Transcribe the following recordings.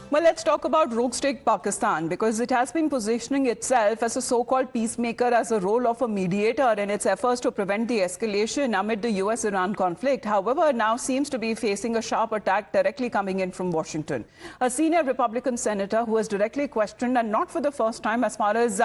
Well, let's talk about rogue state Pakistan, because it has been positioning itself as a so-called peacemaker, as a role of a mediator in its efforts to prevent the escalation amid the US-Iran conflict. However, now seems to be facing a sharp attack directly coming in from Washington. A senior Republican senator who has directly questioned, and not for the first time, as far as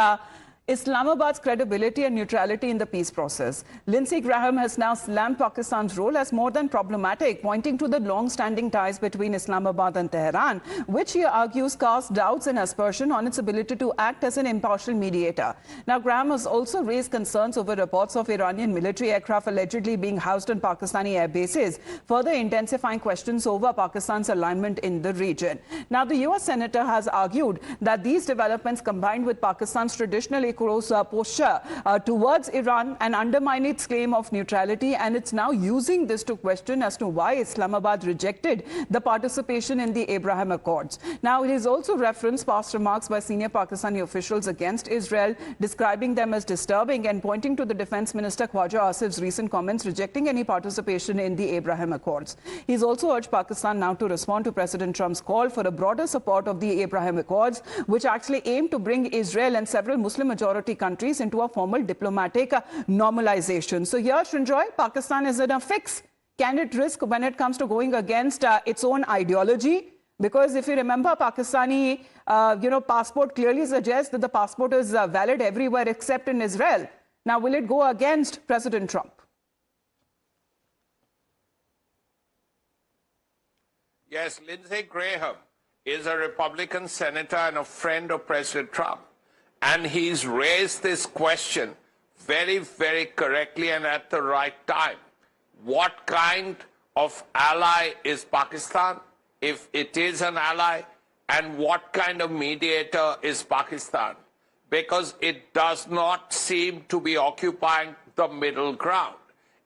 Islamabad's credibility and neutrality in the peace process. Lindsey Graham has now slammed Pakistan's role as more than problematic, pointing to the long-standing ties between Islamabad and Tehran, which he argues cast doubts and aspersion on its ability to act as an impartial mediator. Now, Graham has also raised concerns over reports of Iranian military aircraft allegedly being housed on Pakistani air bases, further intensifying questions over Pakistan's alignment in the region. Now, the US senator has argued that these developments, combined with Pakistan's traditionally close posture towards Iran, and undermine its claim of neutrality, and it's now using this to question as to why Islamabad rejected the participation in the Abraham Accords. Now, it is also referenced past remarks by senior Pakistani officials against Israel, describing them as disturbing and pointing to the Defense Minister Khwaja Asif's recent comments rejecting any participation in the Abraham Accords. He's also urged Pakistan now to respond to President Trump's call for a broader support of the Abraham Accords, which actually aim to bring Israel and several Muslim majority countries into a formal diplomatic normalization. So here, Srinjoy, Pakistan is in a fix. Can it risk when it comes to going against its own ideology? Because if you remember, Pakistani passport clearly suggests that the passport is valid everywhere except in Israel. Now, will it go against President Trump? Yes, Lindsey Graham is a Republican senator and a friend of President Trump. And he's raised this question very, very correctly and at the right time. What kind of ally is Pakistan, if it is an ally, and what kind of mediator is Pakistan? Because it does not seem to be occupying the middle ground.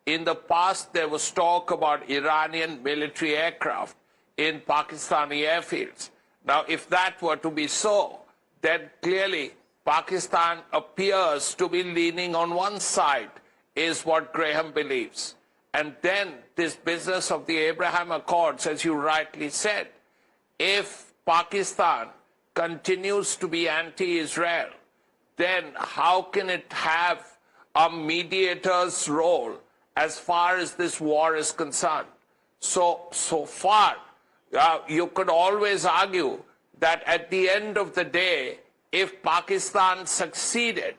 In the past, there was talk about Iranian military aircraft in Pakistani airfields. Now, if that were to be so, then clearly Pakistan appears to be leaning on one side, is what Graham believes. And then this business of the Abraham Accords, as you rightly said, if Pakistan continues to be anti-Israel, then how can it have a mediator's role as far as this war is concerned? So far, you could always argue that at the end of the day, if Pakistan succeeded,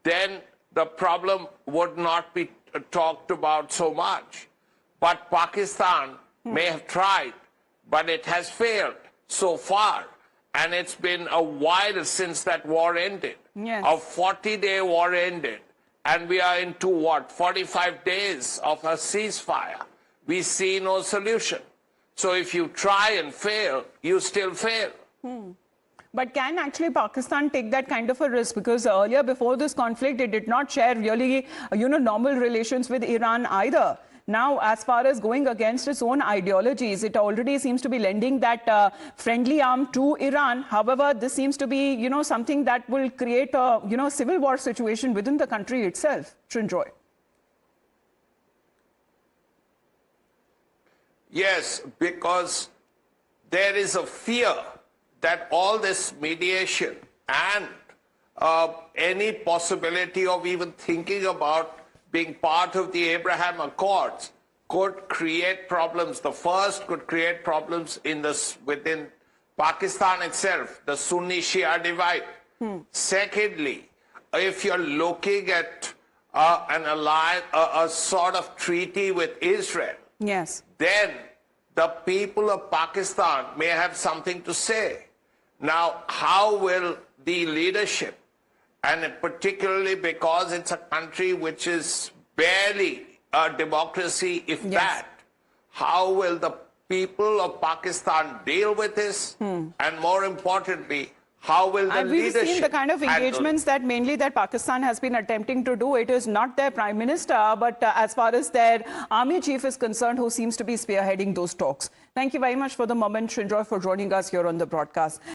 then the problem would not be talked about so much. But Pakistan may have tried, but it has failed so far. And it's been a while since that war ended. Yes. A 40-day war ended. And we are into what, 45 days of a ceasefire. We see no solution. So if you try and fail, you still fail. But can actually Pakistan take that kind of a risk? Because earlier, before this conflict, it did not share really, normal relations with Iran either. Now, as far as going against its own ideologies, it already seems to be lending that friendly arm to Iran. However, this seems to be, something that will create a, civil war situation within the country itself. Srinjoy. Yes, because there is a fear that all this mediation and any possibility of even thinking about being part of the Abraham Accords could create problems. The first could create problems within Pakistan itself, the Sunni-Shia divide. Secondly, if you're looking at an alliance, a sort of treaty with Israel, yes, then the people of Pakistan may have something to say. Now, how will the leadership, and particularly because it's a country which is barely a democracy, if that, how will the people of Pakistan deal with this? And more importantly, how will the leadership We've seen the kind of engagements that mainly that Pakistan has been attempting to do. It is not their prime minister, but as far as their army chief is concerned, who seems to be spearheading those talks. Thank you very much for the moment, Srinjoy, for joining us here on the broadcast.